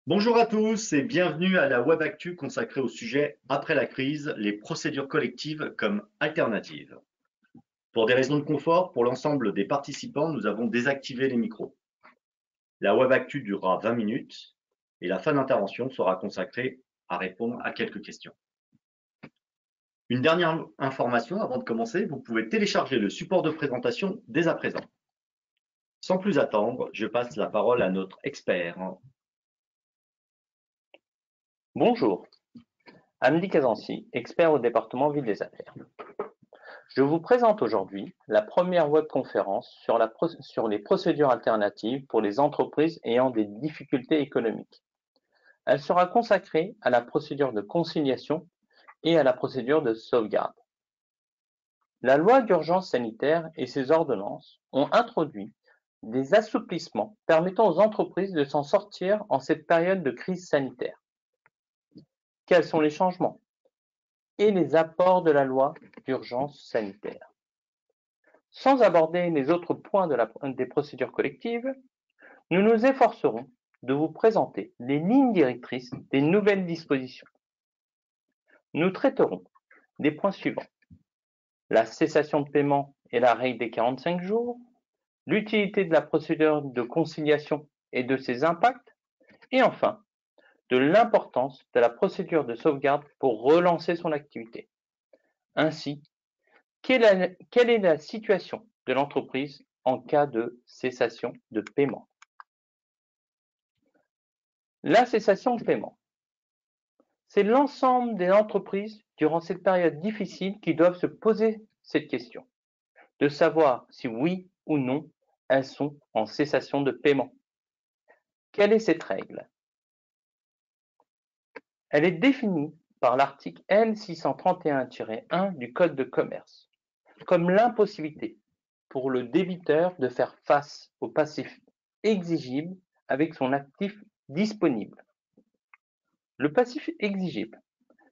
Bonjour à tous et bienvenue à la Web Actu consacrée au sujet après la crise, les procédures collectives comme alternatives. Pour des raisons de confort, pour l'ensemble des participants, nous avons désactivé les micros. La Web Actu durera 20 minutes et la fin d'intervention sera consacrée à répondre à quelques questions. Une dernière information avant de commencer, vous pouvez télécharger le support de présentation dès à présent. Sans plus attendre, je passe la parole à notre expert. Bonjour, Hamdi Kazanci, expert au département Ville des Affaires. Je vous présente aujourd'hui la première webconférence sur les procédures alternatives pour les entreprises ayant des difficultés économiques. Elle sera consacrée à la procédure de conciliation et à la procédure de sauvegarde. La loi d'urgence sanitaire et ses ordonnances ont introduit des assouplissements permettant aux entreprises de s'en sortir en cette période de crise sanitaire. Quels sont les changements et les apports de la loi d'urgence sanitaire? Sans aborder les autres points des procédures collectives, nous nous efforcerons de vous présenter les lignes directrices des nouvelles dispositions. Nous traiterons des points suivants: la cessation de paiement et la règle des 45 jours, l'utilité de la procédure de conciliation et de ses impacts, et enfin, de l'importance de la procédure de sauvegarde pour relancer son activité. Ainsi, quelle est la situation de l'entreprise en cas de cessation de paiement? La cessation de paiement, c'est l'ensemble des entreprises durant cette période difficile qui doivent se poser cette question, de savoir si oui ou non elles sont en cessation de paiement. Quelle est cette règle? Elle est définie par l'article L631-1 du Code de commerce comme l'impossibilité pour le débiteur de faire face au passif exigible avec son actif disponible. Le passif exigible,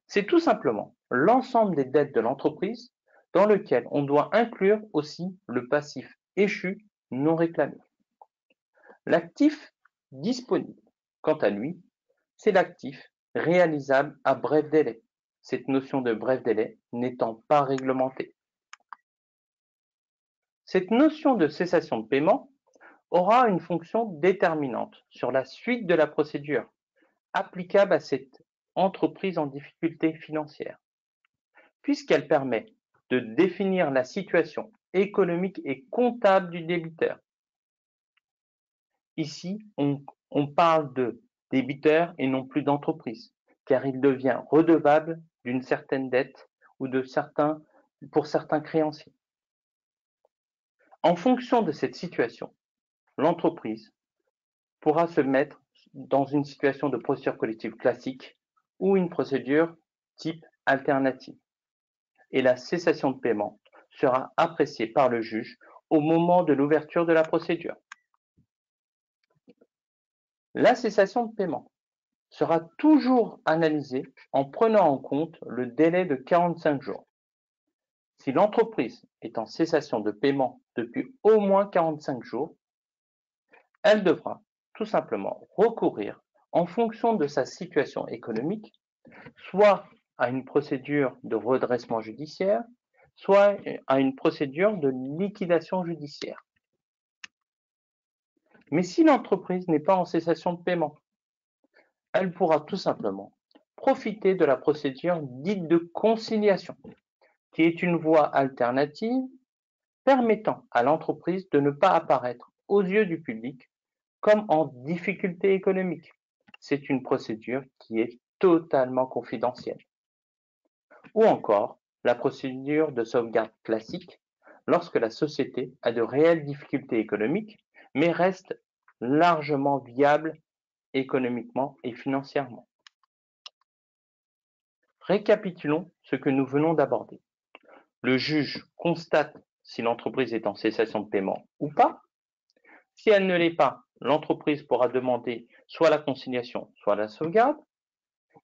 c'est tout simplement l'ensemble des dettes de l'entreprise dans lequel on doit inclure aussi le passif échu non réclamé. L'actif disponible, quant à lui, c'est l'actif réalisable à bref délai, cette notion de bref délai n'étant pas réglementée. Cette notion de cessation de paiement aura une fonction déterminante sur la suite de la procédure applicable à cette entreprise en difficulté financière, puisqu'elle permet de définir la situation économique et comptable du débiteur. Ici, on parle de débiteur et non plus d'entreprise, car il devient redevable d'une certaine dette ou pour certains créanciers. En fonction de cette situation, l'entreprise pourra se mettre dans une situation de procédure collective classique ou une procédure type alternative. Et la cessation de paiement sera appréciée par le juge au moment de l'ouverture de la procédure. La cessation de paiement sera toujours analysée en prenant en compte le délai de 45 jours. Si l'entreprise est en cessation de paiement depuis au moins 45 jours, elle devra tout simplement recourir, en fonction de sa situation économique, soit à une procédure de redressement judiciaire, soit à une procédure de liquidation judiciaire. Mais si l'entreprise n'est pas en cessation de paiement, elle pourra tout simplement profiter de la procédure dite de conciliation, qui est une voie alternative permettant à l'entreprise de ne pas apparaître aux yeux du public comme en difficulté économique. C'est une procédure qui est totalement confidentielle. Ou encore la procédure de sauvegarde classique lorsque la société a de réelles difficultés économiques mais reste largement viable économiquement et financièrement. Récapitulons ce que nous venons d'aborder. Le juge constate si l'entreprise est en cessation de paiement ou pas. Si elle ne l'est pas, l'entreprise pourra demander soit la conciliation, soit la sauvegarde.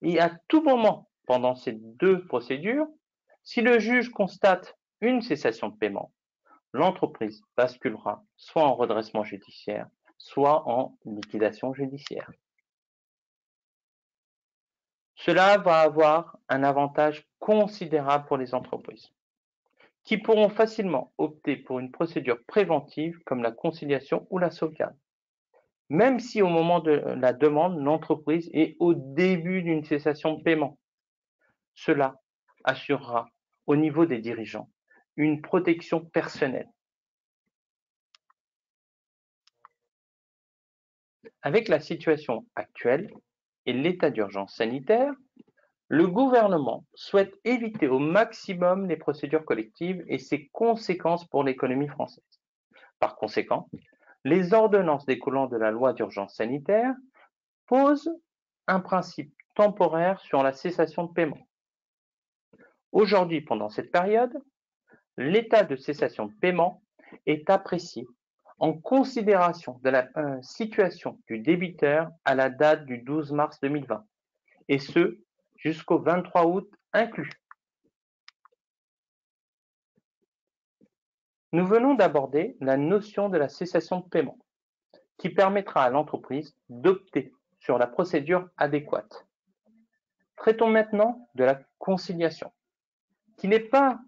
Et à tout moment, pendant ces deux procédures, si le juge constate une cessation de paiement, l'entreprise basculera soit en redressement judiciaire, soit en liquidation judiciaire. Cela va avoir un avantage considérable pour les entreprises, qui pourront facilement opter pour une procédure préventive comme la conciliation ou la sauvegarde, même si au moment de la demande, l'entreprise est au début d'une cessation de paiement. Cela assurera au niveau des dirigeants une protection personnelle. Avec la situation actuelle et l'état d'urgence sanitaire, le gouvernement souhaite éviter au maximum les procédures collectives et ses conséquences pour l'économie française. Par conséquent, les ordonnances découlant de la loi d'urgence sanitaire posent un principe temporaire sur la cessation de paiement. Aujourd'hui, pendant cette période, l'état de cessation de paiement est apprécié en considération de la situation du débiteur à la date du 12 mars 2020, et ce, jusqu'au 23 août inclus. Nous venons d'aborder la notion de la cessation de paiement, qui permettra à l'entreprise d'opter sur la procédure adéquate. Traitons maintenant de la conciliation, qui n'est pas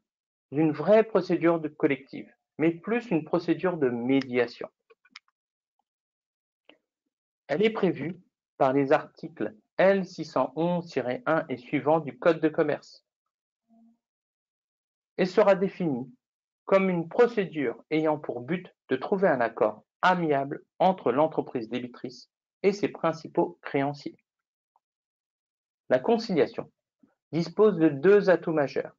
une vraie procédure collective, mais plus une procédure de médiation. Elle est prévue par les articles L611-1 et suivants du Code de commerce et sera définie comme une procédure ayant pour but de trouver un accord amiable entre l'entreprise débitrice et ses principaux créanciers. La conciliation dispose de deux atouts majeurs.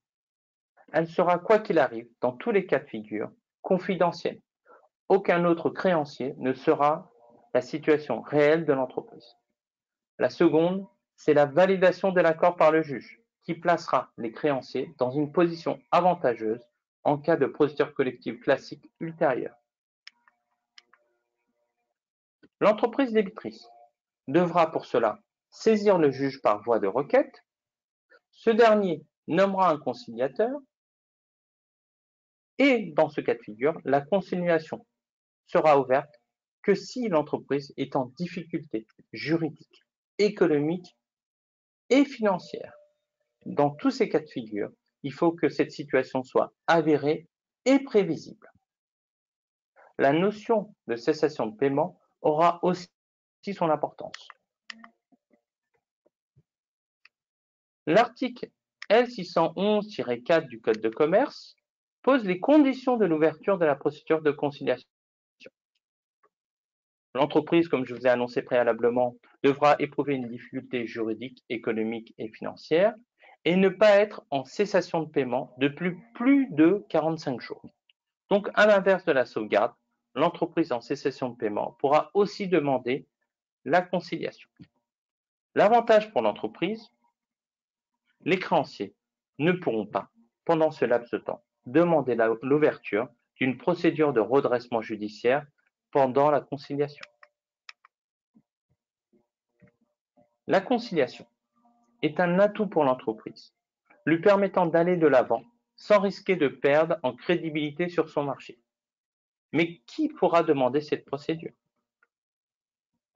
Elle sera, quoi qu'il arrive, dans tous les cas de figure, confidentielle. Aucun autre créancier ne saura la situation réelle de l'entreprise. La seconde, c'est la validation de l'accord par le juge, qui placera les créanciers dans une position avantageuse en cas de procédure collective classique ultérieure. L'entreprise débitrice devra pour cela saisir le juge par voie de requête. Ce dernier nommera un conciliateur et, dans ce cas de figure, la conciliation sera ouverte que si l'entreprise est en difficulté juridique, économique et financière. Dans tous ces cas de figure, il faut que cette situation soit avérée et prévisible. La notion de cessation de paiement aura aussi son importance. L'article L611-4 du Code de commerce pose les conditions de l'ouverture de la procédure de conciliation. L'entreprise, comme je vous ai annoncé préalablement, devra éprouver une difficulté juridique, économique et financière et ne pas être en cessation de paiement depuis plus de 45 jours. Donc, à l'inverse de la sauvegarde, l'entreprise en cessation de paiement pourra aussi demander la conciliation. L'avantage pour l'entreprise, les créanciers ne pourront pas, pendant ce laps de temps, demander l'ouverture d'une procédure de redressement judiciaire pendant la conciliation. La conciliation est un atout pour l'entreprise, lui permettant d'aller de l'avant sans risquer de perdre en crédibilité sur son marché. Mais qui pourra demander cette procédure?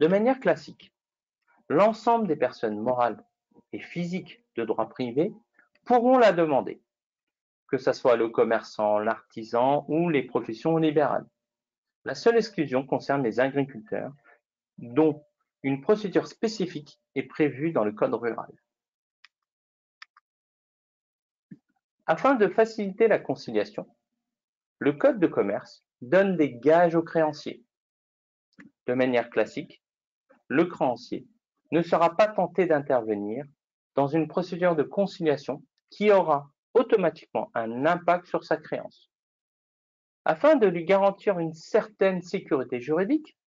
De manière classique, l'ensemble des personnes morales et physiques de droit privé pourront la demander, que ce soit le commerçant, l'artisan ou les professions libérales. La seule exclusion concerne les agriculteurs, dont une procédure spécifique est prévue dans le Code rural. Afin de faciliter la conciliation, le Code de commerce donne des gages aux créanciers. De manière classique, le créancier ne sera pas tenté d'intervenir dans une procédure de conciliation qui aura automatiquement un impact sur sa créance. Afin de lui garantir une certaine sécurité juridique,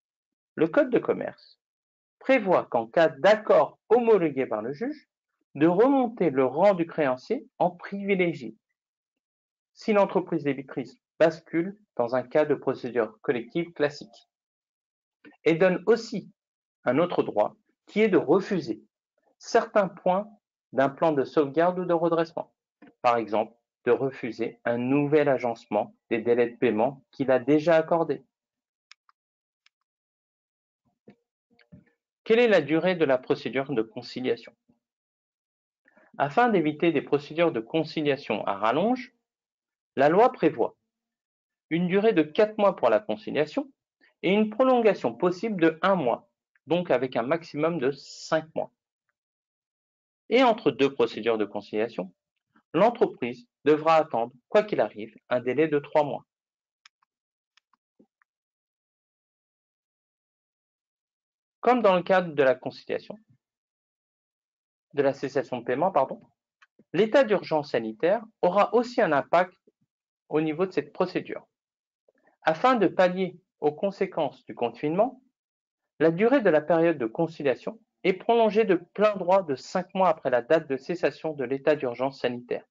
le Code de commerce prévoit qu'en cas d'accord homologué par le juge, de remonter le rang du créancier en privilégié si l'entreprise débitrice bascule dans un cas de procédure collective classique. Et donne aussi un autre droit qui est de refuser certains points d'un plan de sauvegarde ou de redressement. Par exemple, de refuser un nouvel agencement des délais de paiement qu'il a déjà accordés. Quelle est la durée de la procédure de conciliation? Afin d'éviter des procédures de conciliation à rallonge, la loi prévoit une durée de 4 mois pour la conciliation et une prolongation possible de 1 mois, donc avec un maximum de 5 mois. Et entre deux procédures de conciliation, l'entreprise devra attendre, quoi qu'il arrive, un délai de 3 mois. Comme dans le cadre de la conciliation, de la cessation de paiement, l'état d'urgence sanitaire aura aussi un impact au niveau de cette procédure. Afin de pallier aux conséquences du confinement, la durée de la période de conciliation est prolongée de plein droit de 5 mois après la date de cessation de l'état d'urgence sanitaire.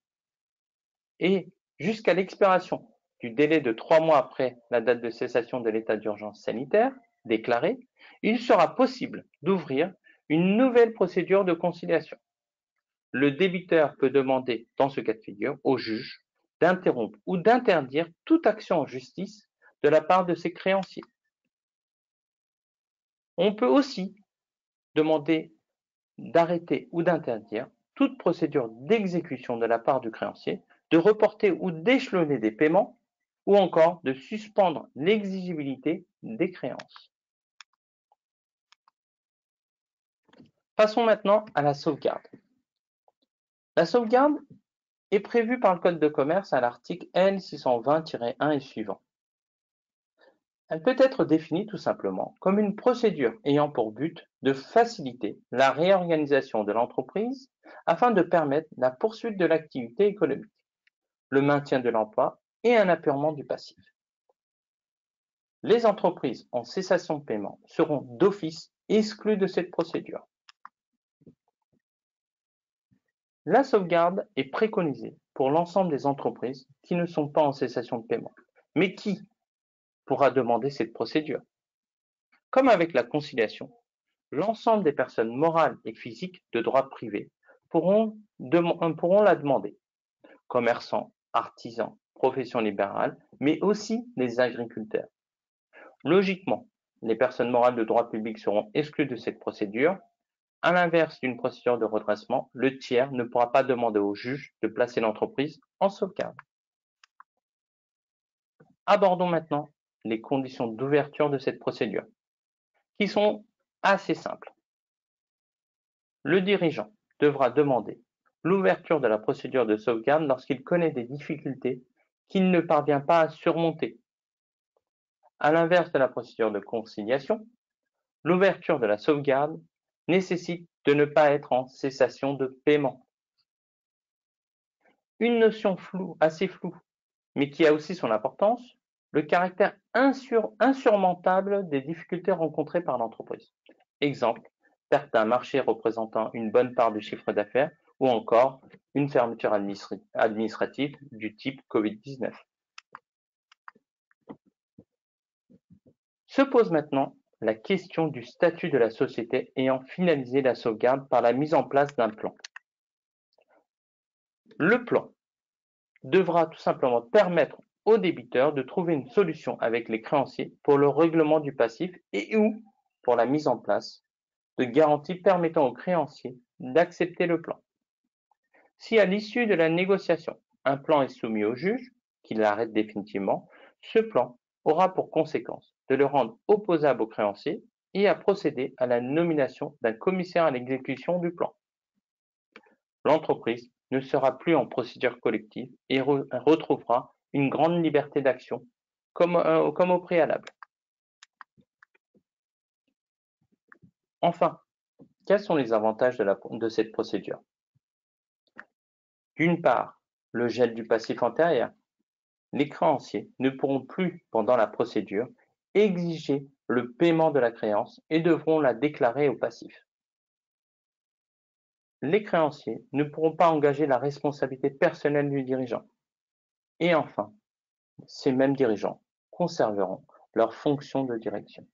Et jusqu'à l'expiration du délai de 3 mois après la date de cessation de l'état d'urgence sanitaire déclaré, il sera possible d'ouvrir une nouvelle procédure de conciliation. Le débiteur peut demander, dans ce cas de figure, au juge d'interrompre ou d'interdire toute action en justice de la part de ses créanciers. On peut aussi demander d'arrêter ou d'interdire toute procédure d'exécution de la part du créancier, de reporter ou d'échelonner des paiements, ou encore de suspendre l'exigibilité des créances. Passons maintenant à la sauvegarde. La sauvegarde est prévue par le Code de commerce à l'article L620-1 et suivant. Elle peut être définie tout simplement comme une procédure ayant pour but de faciliter la réorganisation de l'entreprise afin de permettre la poursuite de l'activité économique, le maintien de l'emploi et un apurement du passif. Les entreprises en cessation de paiement seront d'office exclues de cette procédure. La sauvegarde est préconisée pour l'ensemble des entreprises qui ne sont pas en cessation de paiement. Mais qui pourra demander cette procédure? Comme avec la conciliation, l'ensemble des personnes morales et physiques de droit privé pourront la demander. Commerçants, artisans, professions libérales, mais aussi les agriculteurs. Logiquement, les personnes morales de droit public seront exclues de cette procédure. À l'inverse d'une procédure de redressement, le tiers ne pourra pas demander au juge de placer l'entreprise en sauvegarde. Abordons maintenant les conditions d'ouverture de cette procédure, qui sont assez simples. Le dirigeant devra demander l'ouverture de la procédure de sauvegarde lorsqu'il connaît des difficultés qu'il ne parvient pas à surmonter. À l'inverse de la procédure de conciliation, l'ouverture de la sauvegarde nécessite de ne pas être en cessation de paiement. Une notion assez floue, mais qui a aussi son importance, le caractère insurmontable des difficultés rencontrées par l'entreprise. Exemple, perte d'un marché représentant une bonne part du chiffre d'affaires ou encore une fermeture administrative du type Covid-19. Se pose maintenant la question du statut de la société ayant finalisé la sauvegarde par la mise en place d'un plan. Le plan devra tout simplement permettre aux débiteurs de trouver une solution avec les créanciers pour le règlement du passif et ou pour la mise en place de garanties permettant aux créanciers d'accepter le plan. Si à l'issue de la négociation, un plan est soumis au juge, qui l'arrête définitivement, ce plan aura pour conséquence de le rendre opposable aux créanciers et à procéder à la nomination d'un commissaire à l'exécution du plan. L'entreprise ne sera plus en procédure collective et retrouvera une grande liberté d'action comme au préalable. Enfin, quels sont les avantages de cette procédure? D'une part, le gel du passif antérieur. Les créanciers ne pourront plus, pendant la procédure, exiger le paiement de la créance et devront la déclarer au passif. Les créanciers ne pourront pas engager la responsabilité personnelle du dirigeant. Et enfin, ces mêmes dirigeants conserveront leur fonction de direction.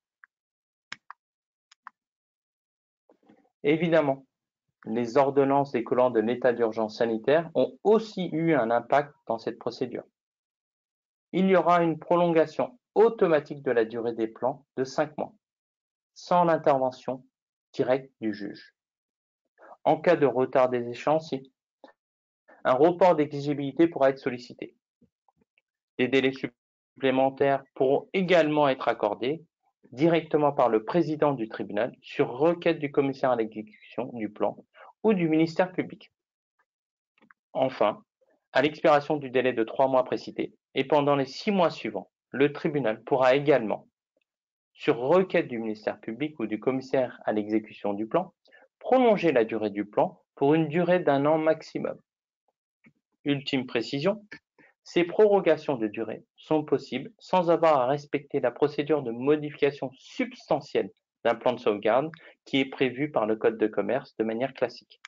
Évidemment, les ordonnances découlant de l'état d'urgence sanitaire ont aussi eu un impact dans cette procédure. Il y aura une prolongation automatique de la durée des plans de 5 mois, sans l'intervention directe du juge. En cas de retard des échéanciers, un report d'exigibilité pourra être sollicité. Des délais supplémentaires pourront également être accordés directement par le président du tribunal sur requête du commissaire à l'exécution du plan ou du ministère public. Enfin, à l'expiration du délai de 3 mois précité et pendant les 6 mois suivants, le tribunal pourra également, sur requête du ministère public ou du commissaire à l'exécution du plan, prolonger la durée du plan pour une durée d'1 an maximum. Ultime précision, ces prorogations de durée sont possibles sans avoir à respecter la procédure de modification substantielle d'un plan de sauvegarde qui est prévue par le Code de commerce de manière classique.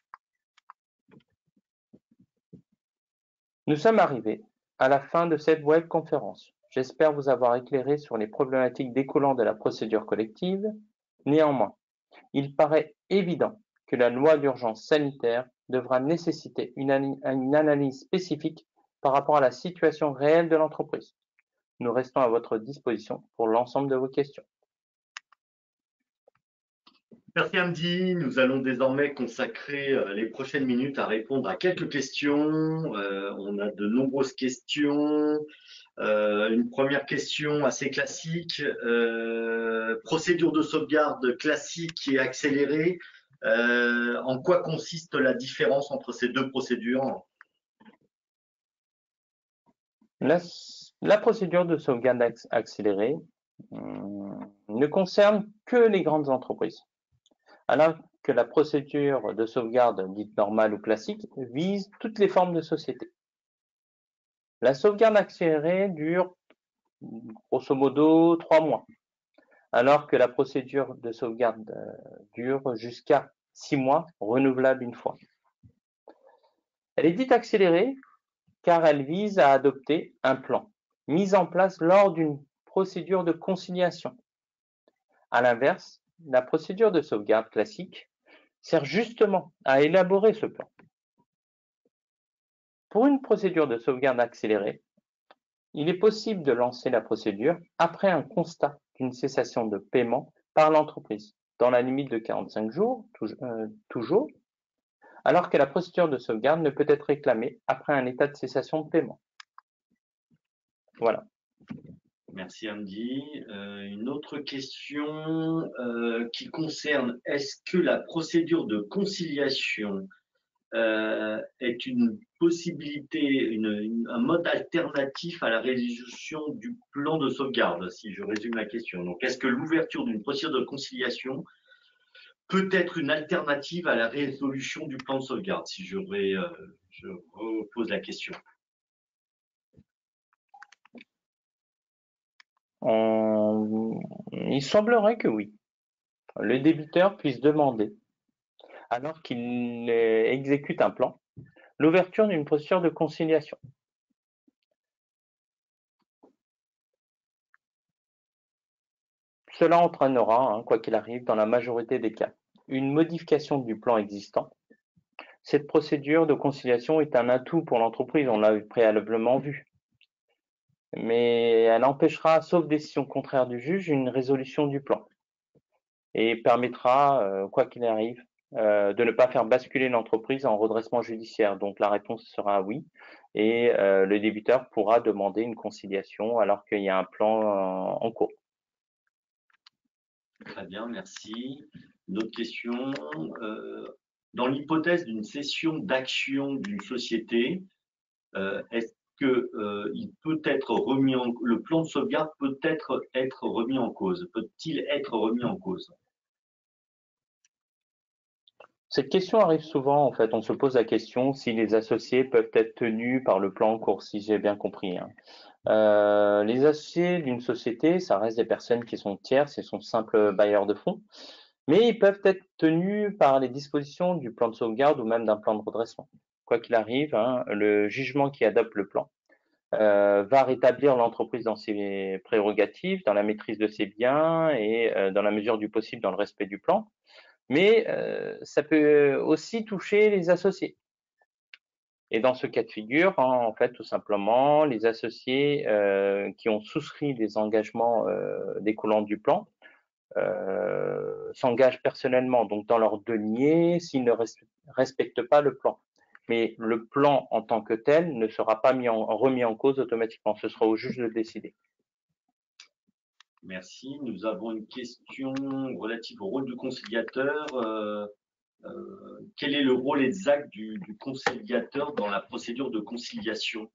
Nous sommes arrivés à la fin de cette webconférence. J'espère vous avoir éclairé sur les problématiques découlant de la procédure collective. Néanmoins, il paraît évident que la loi d'urgence sanitaire devra nécessiter une analyse spécifique par rapport à la situation réelle de l'entreprise. Nous restons à votre disposition pour l'ensemble de vos questions. Merci Hamdi. Nous allons désormais consacrer les prochaines minutes à répondre à quelques questions. On a de nombreuses questions. Une première question assez classique. Procédure de sauvegarde classique et accélérée. En quoi consiste la différence entre ces deux procédures? La procédure de sauvegarde accélérée ne concerne que les grandes entreprises, alors que la procédure de sauvegarde dite normale ou classique vise toutes les formes de société. La sauvegarde accélérée dure grosso modo 3 mois, alors que la procédure de sauvegarde dure jusqu'à 6 mois, renouvelable une fois. Elle est dite accélérée car elle vise à adopter un plan mis en place lors d'une procédure de conciliation. À l'inverse, la procédure de sauvegarde classique sert justement à élaborer ce plan. Pour une procédure de sauvegarde accélérée, il est possible de lancer la procédure après un constat d'une cessation de paiement par l'entreprise, dans la limite de 45 jours, toujours, alors que la procédure de sauvegarde ne peut être réclamée après un état de cessation de paiement. Voilà. Merci Hamdi. Une autre question qui concerne, est-ce que la procédure de conciliation est une possibilité, un mode alternatif à la résolution du plan de sauvegarde, si je résume la question. Donc, est-ce que l'ouverture d'une procédure de conciliation peut être une alternative à la résolution du plan de sauvegarde, si je repose la question? Il semblerait que oui. Le débiteur puisse demander, alors qu'il exécute un plan, l'ouverture d'une procédure de conciliation. Cela entraînera, quoi qu'il arrive, dans la majorité des cas, une modification du plan existant. Cette procédure de conciliation est un atout pour l'entreprise, on l'a préalablement vu. Mais elle empêchera, sauf décision contraire du juge, une résolution du plan et permettra, quoi qu'il arrive, de ne pas faire basculer l'entreprise en redressement judiciaire. Donc la réponse sera oui, et le débiteur pourra demander une conciliation alors qu'il y a un plan en cours. Très bien, merci. Une autre question. Dans l'hypothèse d'une cession d'actions d'une société, est-ce que le plan de sauvegarde peut être remis en cause? Peut-il être remis en cause? Cette question arrive souvent, en fait. On se pose la question si les associés peuvent être tenus par le plan en cours, si j'ai bien compris. Les associés d'une société, ça reste des personnes qui sont tierces et sont simples bailleurs de fonds, mais ils peuvent être tenus par les dispositions du plan de sauvegarde ou même d'un plan de redressement. Quoi qu'il arrive, le jugement qui adopte le plan va rétablir l'entreprise dans ses prérogatives, dans la maîtrise de ses biens et dans la mesure du possible dans le respect du plan. Mais ça peut aussi toucher les associés. Et dans ce cas de figure, en fait, tout simplement, les associés qui ont souscrit des engagements découlant du plan s'engagent personnellement, donc dans leur denier, s'ils ne respectent pas le plan. mais le plan en tant que tel ne sera pas remis en cause automatiquement. Ce sera au juge de décider. Merci. Nous avons une question relative au rôle du conciliateur. Quel est le rôle exact du conciliateur dans la procédure de conciliation?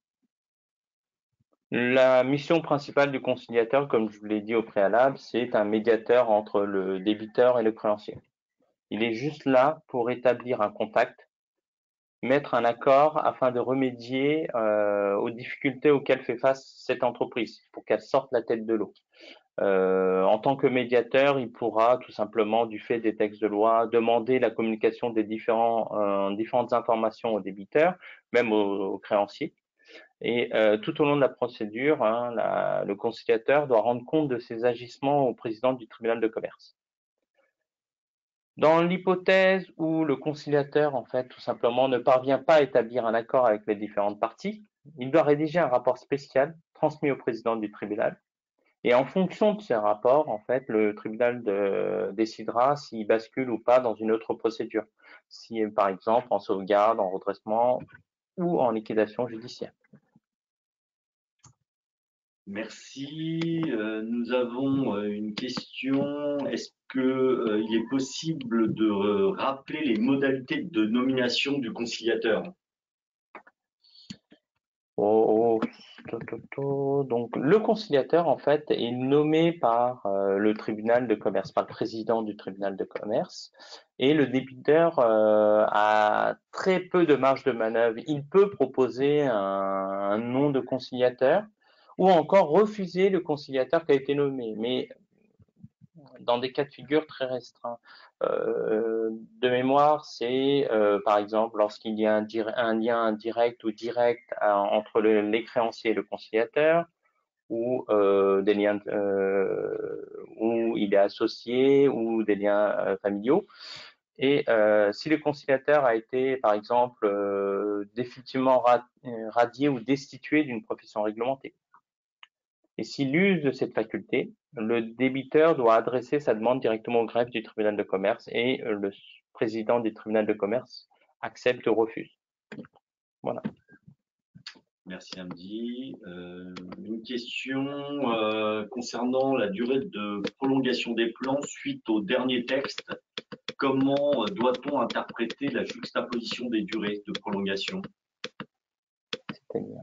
La mission principale du conciliateur, comme je vous l'ai dit au préalable, c'est un médiateur entre le débiteur et le créancier. Il est juste là pour établir un contact, mettre un accord afin de remédier aux difficultés auxquelles fait face cette entreprise, pour qu'elle sorte la tête de l'eau. En tant que médiateur, il pourra tout simplement, du fait des textes de loi, demander la communication des différentes informations aux débiteurs, même aux créanciers. Et tout au long de la procédure, le conciliateur doit rendre compte de ses agissements au président du tribunal de commerce. Dans l'hypothèse où le conciliateur, en fait, tout simplement, ne parvient pas à établir un accord avec les différentes parties, il doit rédiger un rapport spécial transmis au président du tribunal. Et en fonction de ces rapports, en fait, le tribunal décidera s'il bascule ou pas dans une autre procédure. Si, par exemple, en sauvegarde, en redressement ou en liquidation judiciaire. Merci. Nous avons une question. Est-ce que il est possible de rappeler les modalités de nomination du conciliateur? Donc, le conciliateur, en fait, est nommé par le tribunal de commerce, par le président du tribunal de commerce, et le débiteur a très peu de marge de manœuvre. Il peut proposer un nom de conciliateur ou encore refuser le conciliateur qui a été nommé, mais dans des cas de figure très restreints. De mémoire, c'est par exemple lorsqu'il y a un lien indirect ou direct entre les créanciers et le conciliateur, ou des liens où il est associé, ou des liens familiaux. Et si le conciliateur a été, par exemple, définitivement radié ou destitué d'une profession réglementée. Et s'il use de cette faculté, le débiteur doit adresser sa demande directement au greffe du tribunal de commerce et le président du tribunal de commerce accepte ou refuse. Voilà. Merci Hamdi. Une question concernant la durée de prolongation des plans suite au dernier texte. Comment doit-on interpréter la juxtaposition des durées de prolongation? C'est-à-dire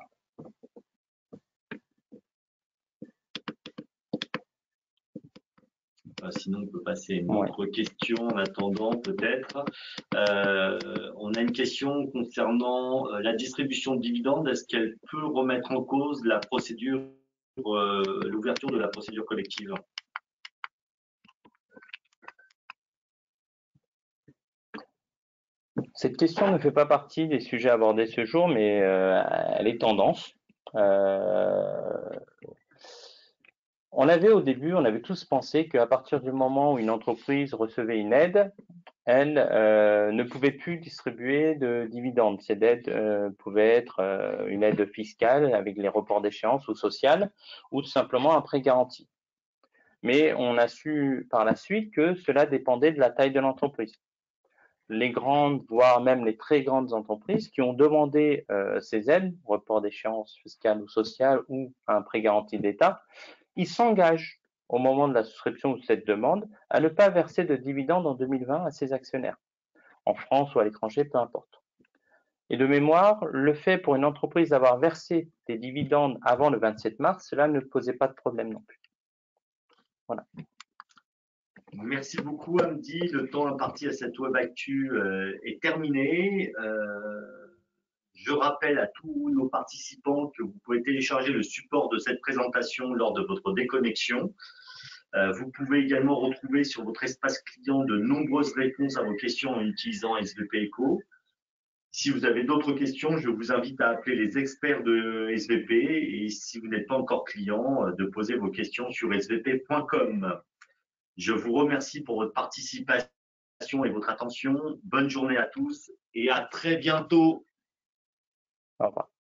sinon, on peut passer à une autre question en attendant, peut-être. On a une question concernant la distribution de dividendes. Est-ce qu'elle peut remettre en cause la procédure, l'ouverture de la procédure collective? Cette question ne fait pas partie des sujets abordés ce jour, mais elle est tendance. On avait tous pensé qu'à partir du moment où une entreprise recevait une aide, elle ne pouvait plus distribuer de dividendes. Cette aide pouvait être une aide fiscale avec les reports d'échéance ou sociale, ou tout simplement un prêt garanti. Mais on a su par la suite que cela dépendait de la taille de l'entreprise. Les grandes, voire même les très grandes entreprises qui ont demandé ces aides, report d'échéance fiscale ou sociale ou un prêt garanti d'État, ils s'engagent au moment de la souscription de cette demande à ne pas verser de dividendes en 2020 à ses actionnaires, en France ou à l'étranger, peu importe. Et de mémoire, le fait pour une entreprise d'avoir versé des dividendes avant le 27 mars, cela ne posait pas de problème non plus. Voilà. Merci beaucoup Hamdi. Le temps imparti à cette web actu est terminé. Je rappelle à tous nos participants que vous pouvez télécharger le support de cette présentation lors de votre déconnexion. Vous pouvez également retrouver sur votre espace client de nombreuses réponses à vos questions en utilisant SVP Echo. Si vous avez d'autres questions, je vous invite à appeler les experts de SVP et si vous n'êtes pas encore client, de poser vos questions sur svp.com. Je vous remercie pour votre participation et votre attention. Bonne journée à tous et à très bientôt. Au revoir.